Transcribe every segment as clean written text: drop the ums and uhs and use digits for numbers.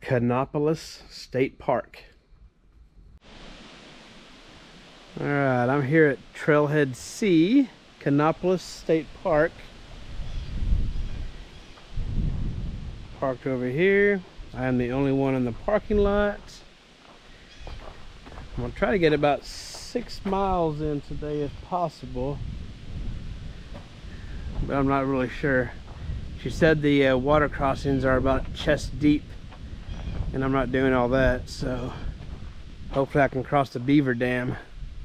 Kanopolis State Park. Alright, I'm here at Trailhead C, Kanopolis State Park. Parked over here. I am the only one in the parking lot. I'm going to try to get about 6 miles in today if possible, but I'm not really sure. She said the water crossings are about chest deep, and I'm not doing all that, so hopefully I can cross the beaver dam.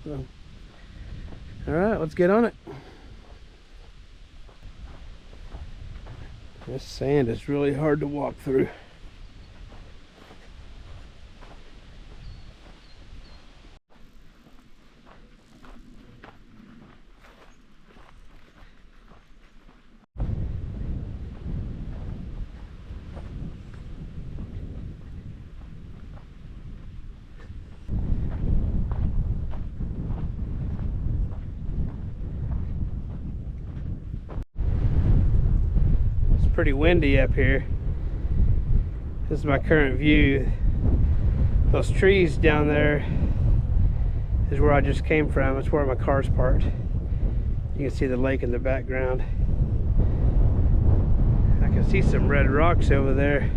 So, all right, let's get on it. This sand is really hard to walk through. Pretty windy up here. This is my current view. Those trees down there is where I just came from. It's where my car's parked. You can see the lake in the background. I can see some red rocks over there.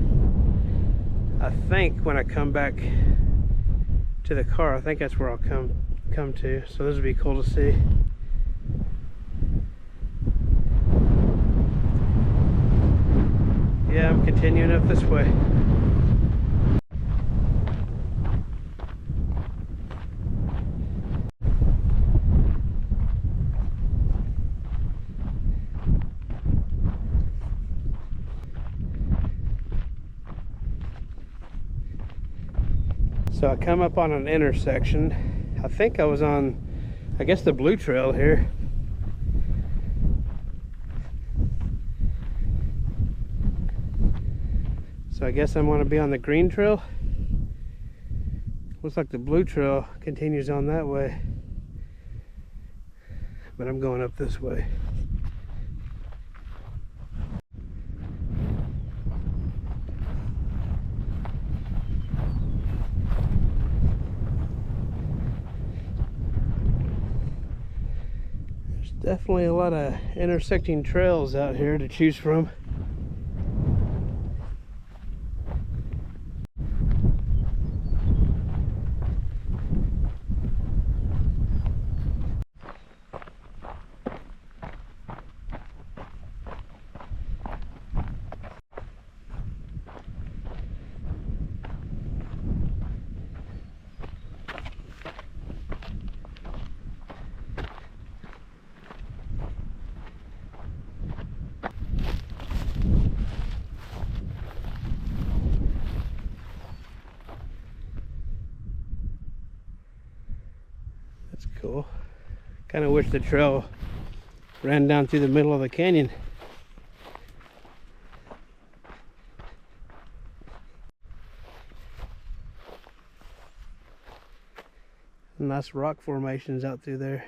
I think when I come back to the car, I think that's where I'll come to. So this would be cool to see. Yeah, I'm continuing up this way. So I come up on an intersection. I think I was on, I guess, the blue trail here. So I guess I'm going to be on the green trail. Looks like the blue trail continues on that way, but I'm going up this way. There's definitely a lot of intersecting trails out here to choose from. That's cool. Kind of wish the trail ran down through the middle of the canyon. Nice rock formations out through there.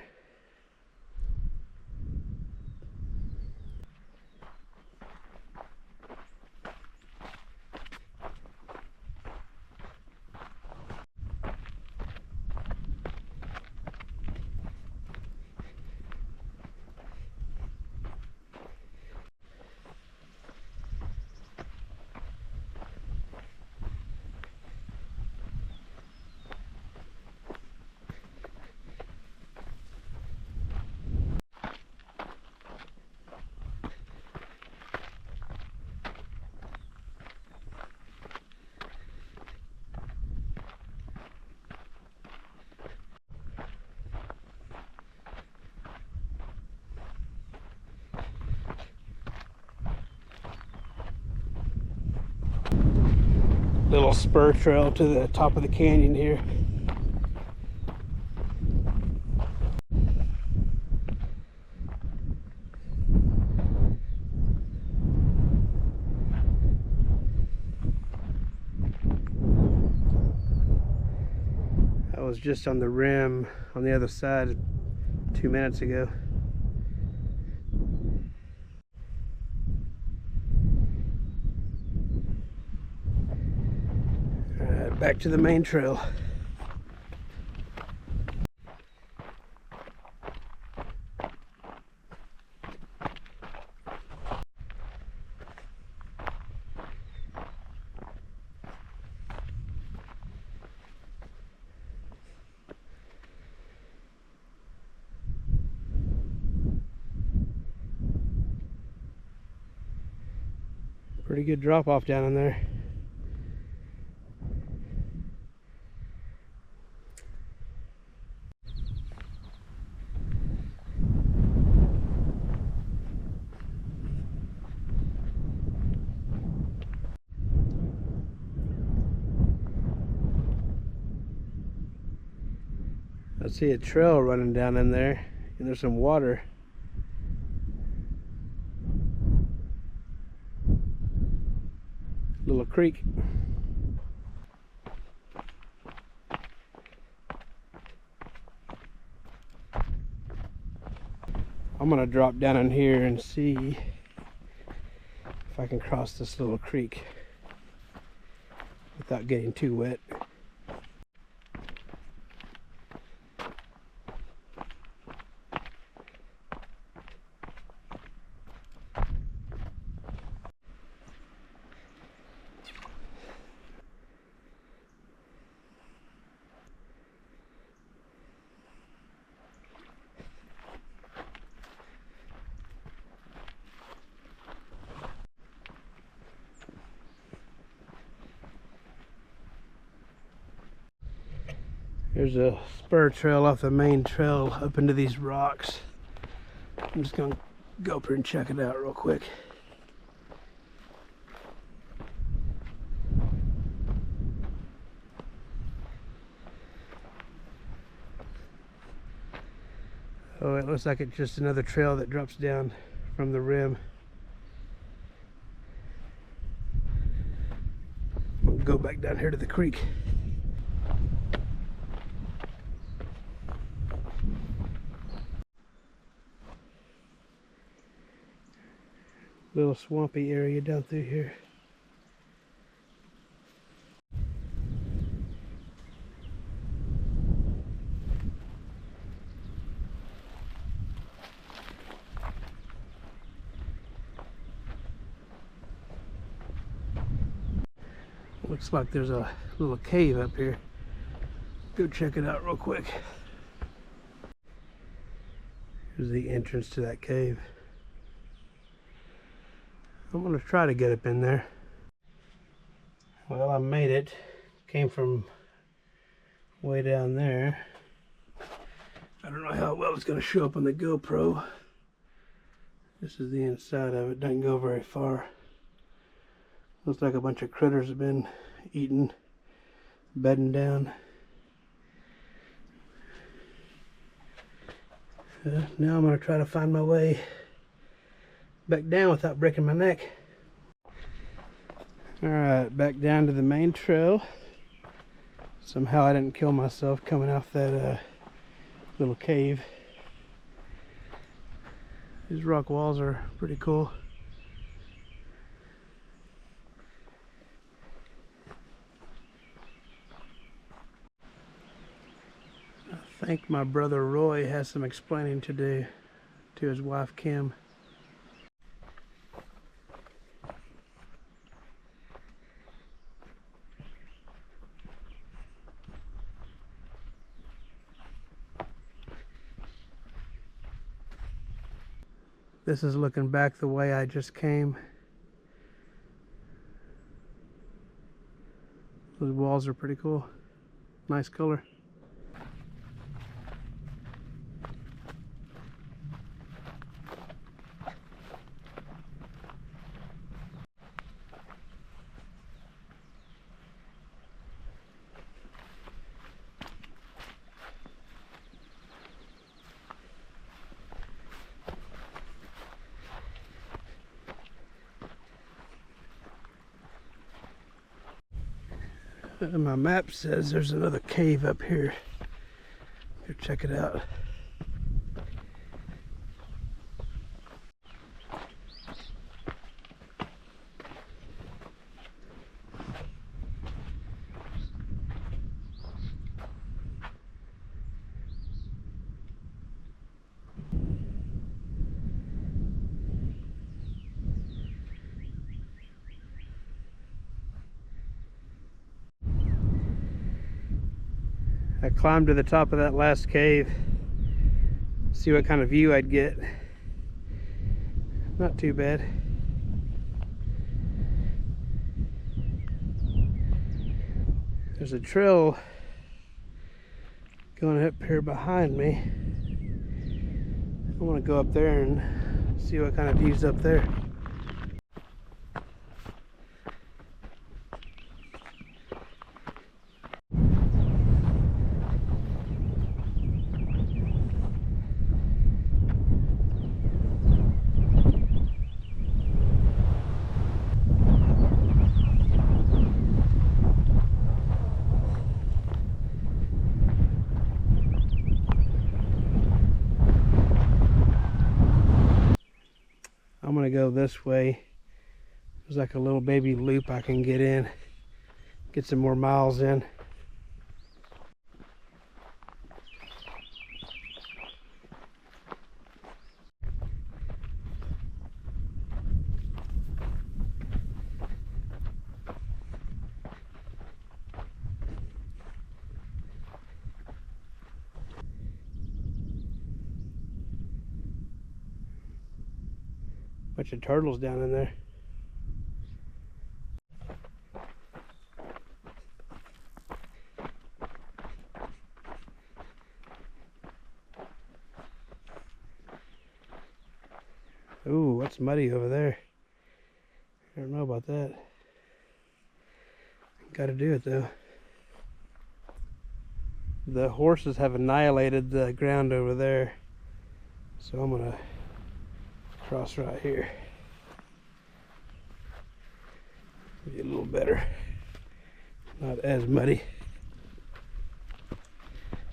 Little spur trail to the top of the canyon here. I was just on the rim on the other side 2 minutes ago. back to the main trail. Pretty good drop off down in there. I see a trail running down in there, and there's some water. Little creek. I'm gonna drop down in here and see if I can cross this little creek without getting too wet. There's a spur trail off the main trail up into these rocks. I'm just gonna go up here and check it out real quick. Oh, it looks like it's just another trail that drops down from the rim. We'll go back down here to the creek. Little swampy area down through here. Looks like there's a little cave up here. Go check it out real quick. Here's the entrance to that cave. I'm gonna try to get up in there. Well, I made it. Came from way down there. I don't know how well it's gonna show up on the GoPro. This is the inside of it. Doesn't go very far. Looks like a bunch of critters have been eating, bedding down. Now I'm gonna try to find my way back down without breaking my neck. Alright, back down to the main trail. Somehow I didn't kill myself coming off that little cave. These rock walls are pretty cool. I think my brother Roy has some explaining to do to his wife Kim. This is looking back the way I just came. Those walls are pretty cool. Nice color. My map says there's another cave up here. Go check it out. I climbed to the top of that last cave, see what kind of view I'd get. Not too bad. There's a trail going up here behind me. I want to go up there and see what kind of view's up there. I'm gonna go this way. There's like a little baby loop I can get in, get some more miles in. Bunch of turtles down in there. Ooh, what's muddy over there? I don't know about that. Gotta do it though. The horses have annihilated the ground over there, so I'm gonna cross right here. Be a little better. Not as muddy.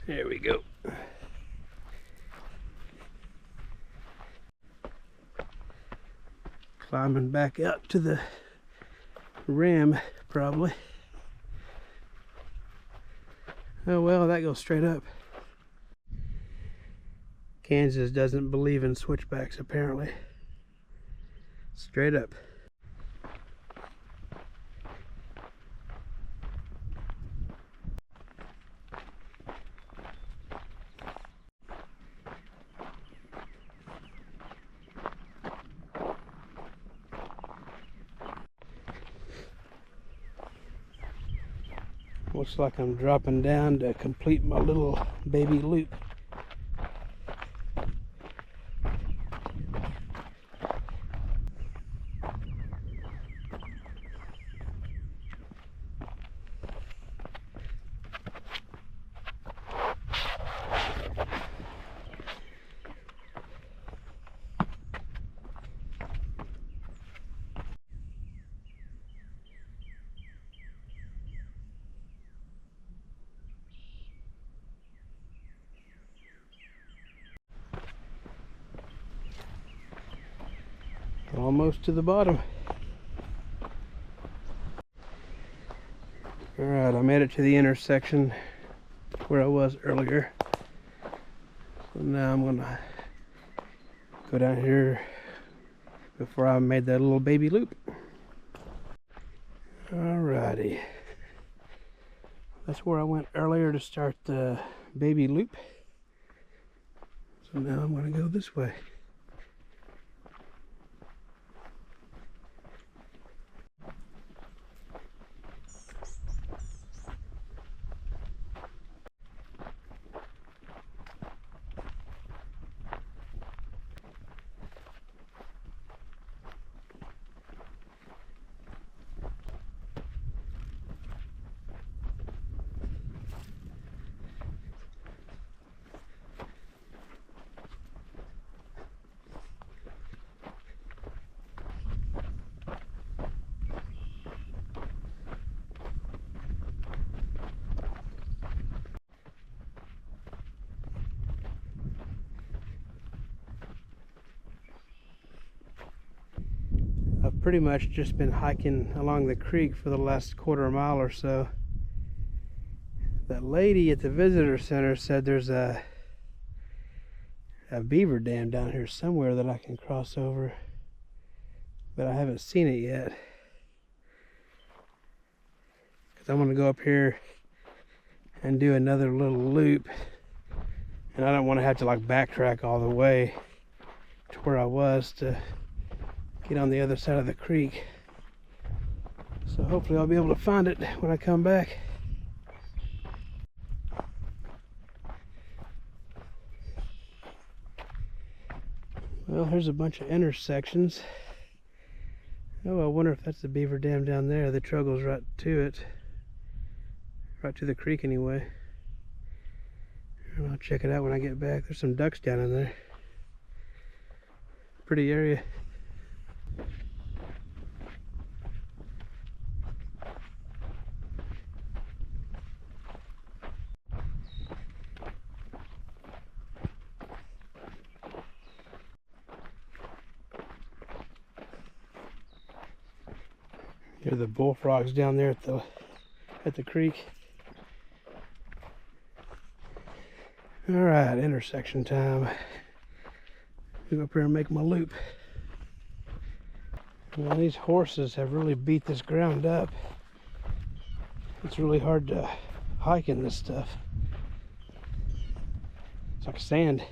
There we go. Climbing back out to the rim, probably. Oh well, that goes straight up. Kansas doesn't believe in switchbacks, apparently. Straight up. Looks like I'm dropping down to complete my little baby loop. Almost to the bottom. Alright, I made it to the intersection where I was earlier. So now I'm gonna go down here before I made that little baby loop. Alrighty. That's where I went earlier to start the baby loop. So now I'm gonna go this way. I've pretty much just been hiking along the creek for the last quarter mile or so. That lady at the visitor center said there's a beaver dam down here somewhere that I can cross over, but I haven't seen it yet. Because I'm going to go up here and do another little loop. And I don't want to have to like backtrack all the way to where I was to get on the other side of the creek. So hopefully I'll be able to find it when I come back. Well, here's a bunch of intersections. Oh, I wonder if that's the beaver dam down there. The trail goes right to it. Right to the creek anyway. And I'll check it out when I get back. There's some ducks down in there. Pretty area. Here are the bullfrogs down there at the creek. All right, intersection time. Go up here and make my loop. Well, these horses have really beat this ground up. It's really hard to hike in this stuff. It's like sand.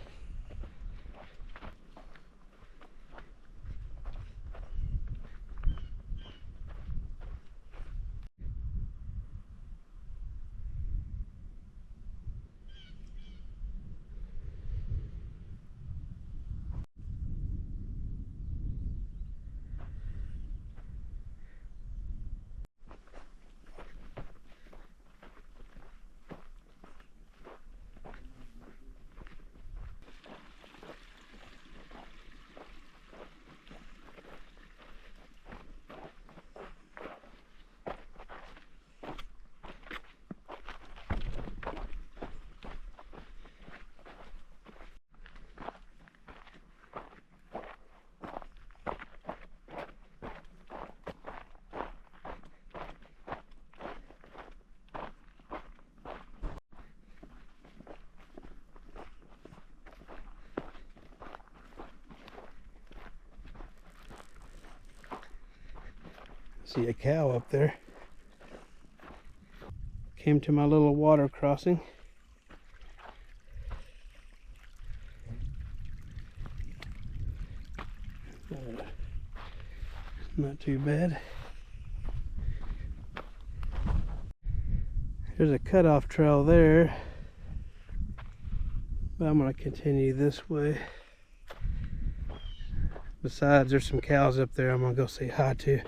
See a cow up there. Came to my little water crossing. Not too bad. There's a cutoff trail there, but I'm going to continue this way. Besides, there's some cows up there I'm going to go say hi to.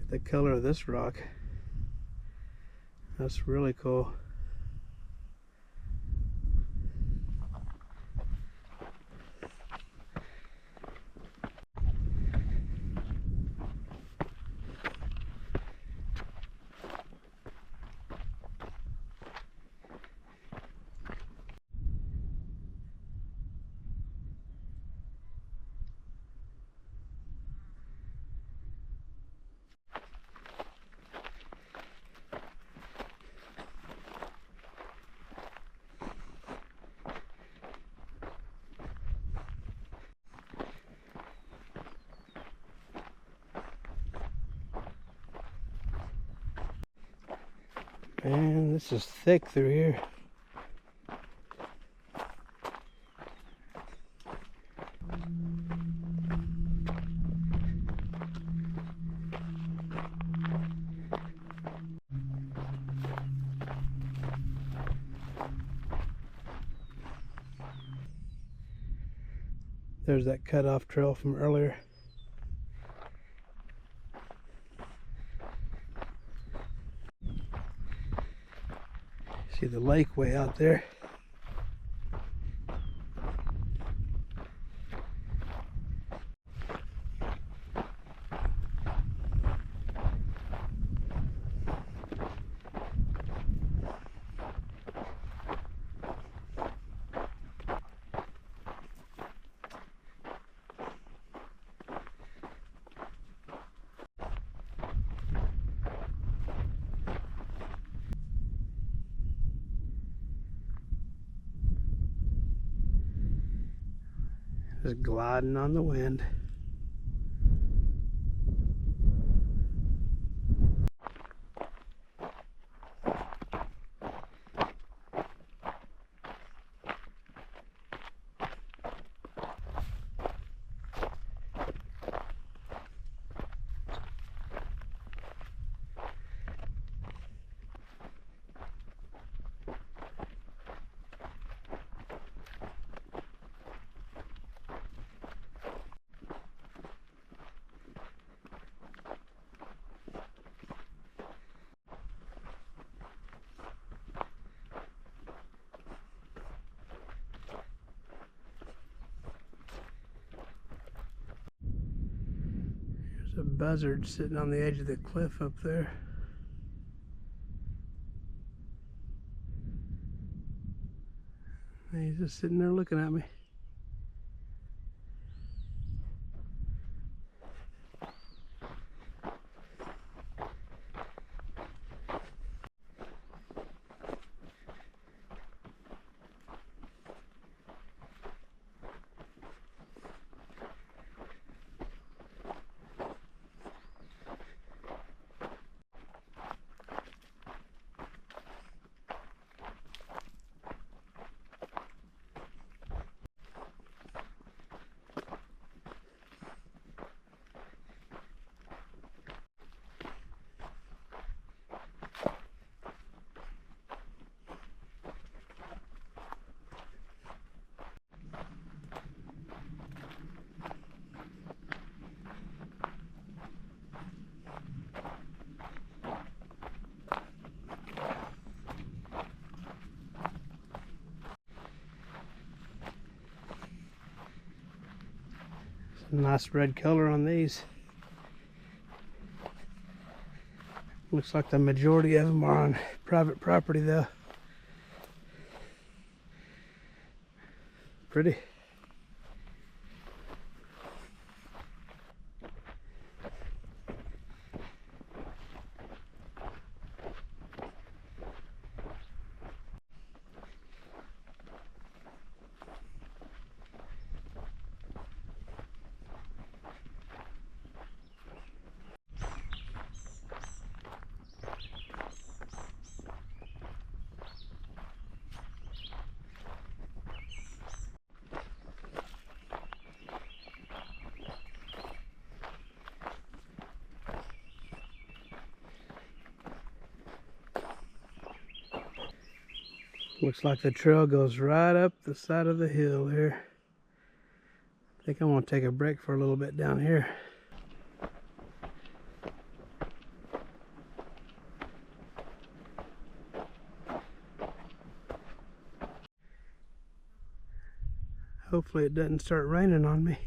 The color of this rock, that's really cool. Man, this is thick through here. There's that cutoff trail from earlier. See the lake way out there. Just gliding on the wind. There's a buzzard sitting on the edge of the cliff up there. And he's just sitting there looking at me. Nice red color on these. Looks like the majority of them are on private property though. Pretty. Looks like the trail goes right up the side of the hill here. I think I'm gonna take a break for a little bit down here. Hopefully it doesn't start raining on me.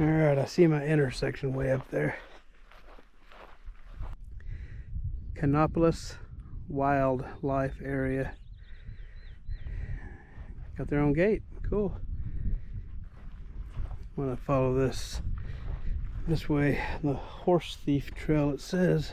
Alright, I see my intersection way up there. Kanopolis Wildlife Area. Got their own gate. Cool. I'm gonna follow this way, the horse thief trail it says.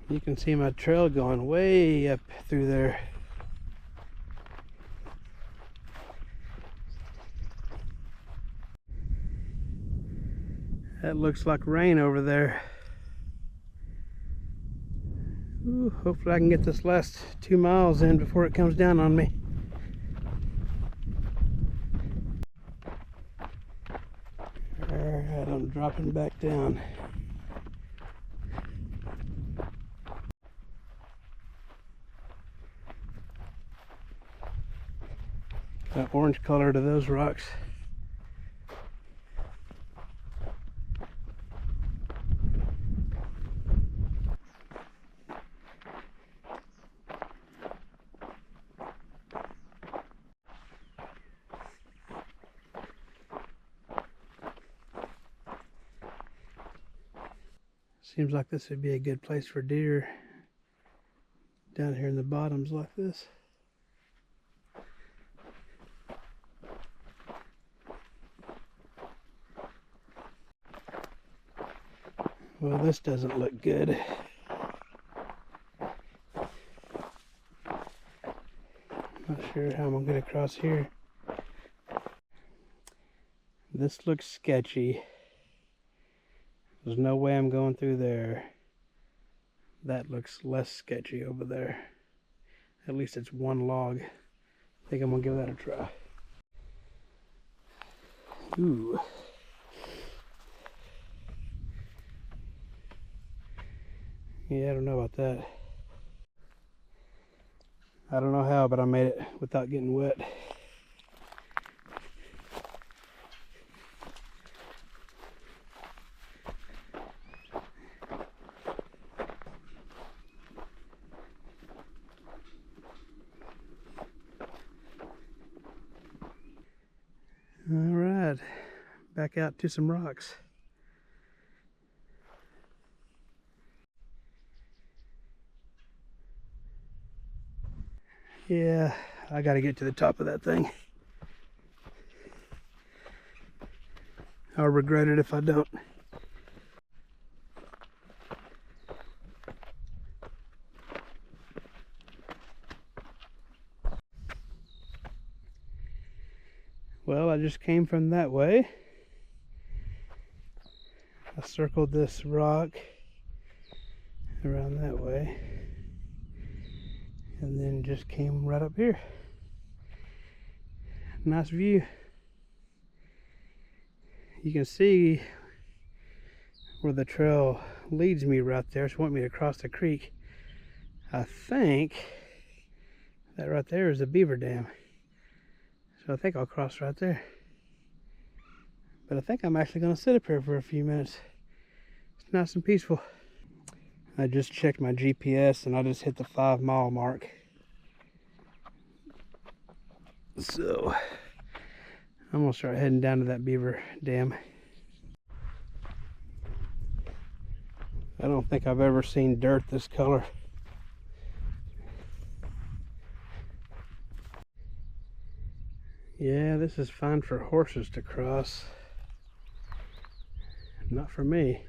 You can see my trail going way up through there. That looks like rain over there. Ooh, hopefully I can get this last 2 miles in before it comes down on me. Alright, I'm dropping back down. orange color to those rocks. Seems like this would be a good place for deer down here in the bottoms like this. Well, this doesn't look good. Not sure how I'm gonna get across here. This looks sketchy. There's no way I'm going through there. That looks less sketchy over there. At least it's one log. I think I'm gonna give that a try. Ooh. Yeah, I don't know about that. I don't know how, but I made it without getting wet. All right, back out to some rocks. Yeah, I gotta get to the top of that thing. I'll regret it if I don't. Well, I just came from that way. I circled this rock around that way and then just came right up here. Nice view. You can see where the trail leads me right there. It's wanting me to cross the creek. I think that right there is the beaver dam. So I think I'll cross right there. But I think I'm actually going to sit up here for a few minutes. It's nice and peaceful. I just checked my GPS and I just hit the 5-mile mark. So I'm going to start heading down to that beaver dam. I don't think I've ever seen dirt this color. Yeah, this is fine for horses to cross. Not for me.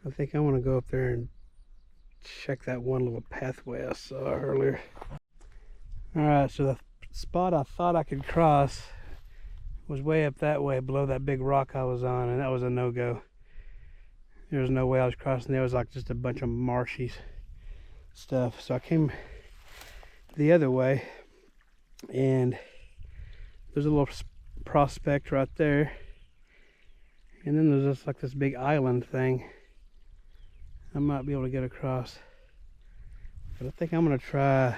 I think I want to go up there and check that one little pathway I saw earlier. Alright, so the spot I thought I could cross was way up that way below that big rock I was on, and that was a no-go. There was no way I was crossing. There was like just a bunch of marshy stuff. So I came the other way, and there's a little prospect right there, and then there's just like this big island thing. I might be able to get across, but I think I'm gonna try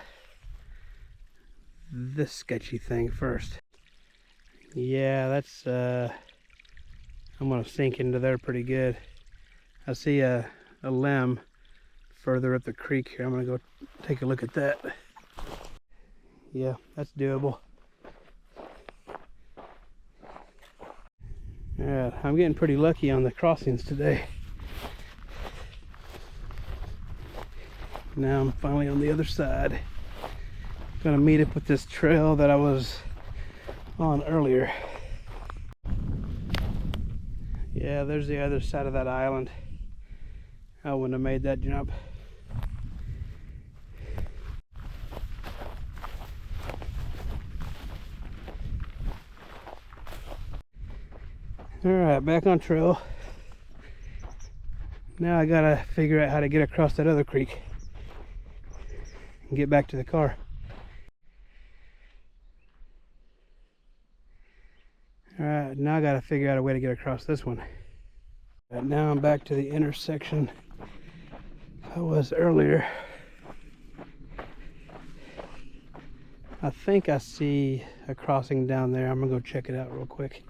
this sketchy thing first. Yeah, that's I'm gonna sink into there pretty good. I see a limb further up the creek here. I'm gonna go take a look at that. Yeah, that's doable. Alright, I'm getting pretty lucky on the crossings today. Now I'm finally on the other side. Gonna meet up with this trail that I was on earlier. Yeah, there's the other side of that island. I wouldn't have made that jump. Alright, back on trail. Now I gotta figure out how to get across that other creek and get back to the car. Alright, now I gotta figure out a way to get across this one. Right, now I'm back to the intersection I was earlier. I think I see a crossing down there. I'm gonna go check it out real quick.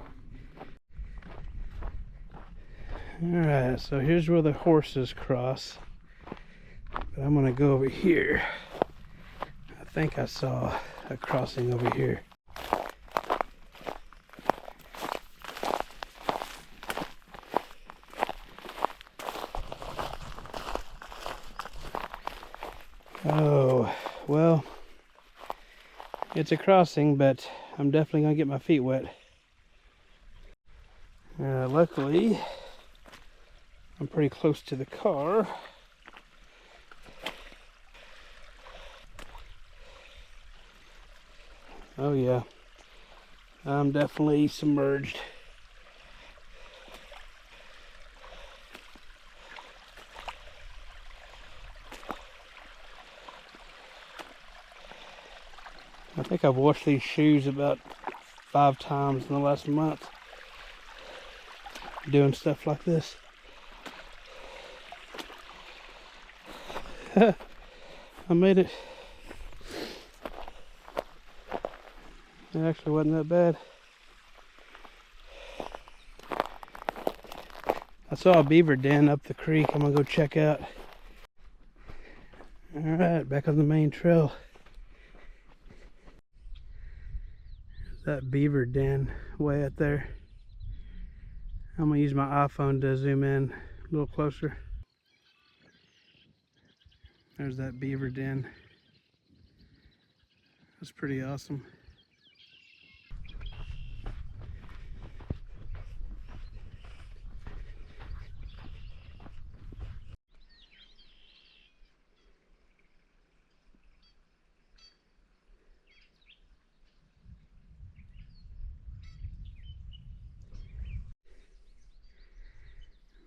Alright, so here's where the horses cross. But I'm gonna go over here. I think I saw a crossing over here. Oh, well, it's a crossing, but I'm definitely gonna get my feet wet. Luckily, I'm pretty close to the car. Oh yeah, I'm definitely submerged. I think I've washed these shoes about 5 times in the last month doing stuff like this. I made it. It actually wasn't that bad. I saw a beaver den up the creek. I'm gonna go check out. Alright, back on the main trail. That beaver den way up there. I'm gonna use my iPhone to zoom in a little closer. There's that beaver den. That's pretty awesome.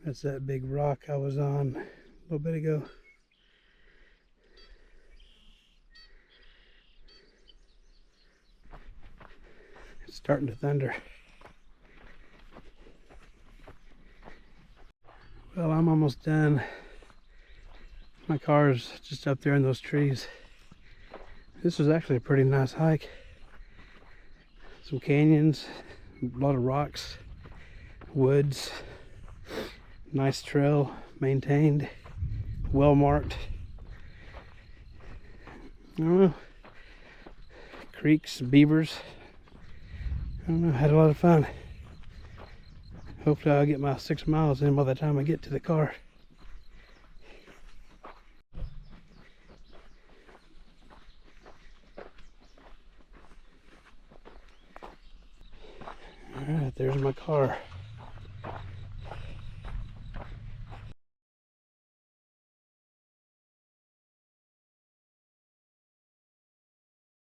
That's that big rock I was on a little bit ago. It's starting to thunder. Well, I'm almost done. My car's just up there in those trees. This was actually a pretty nice hike. Some canyons, a lot of rocks, woods. Nice trail, maintained, well marked. I don't know. Creeks, beavers. I don't know, had a lot of fun. Hopefully I'll get my 6 miles in by the time I get to the car. Alright, there's my car.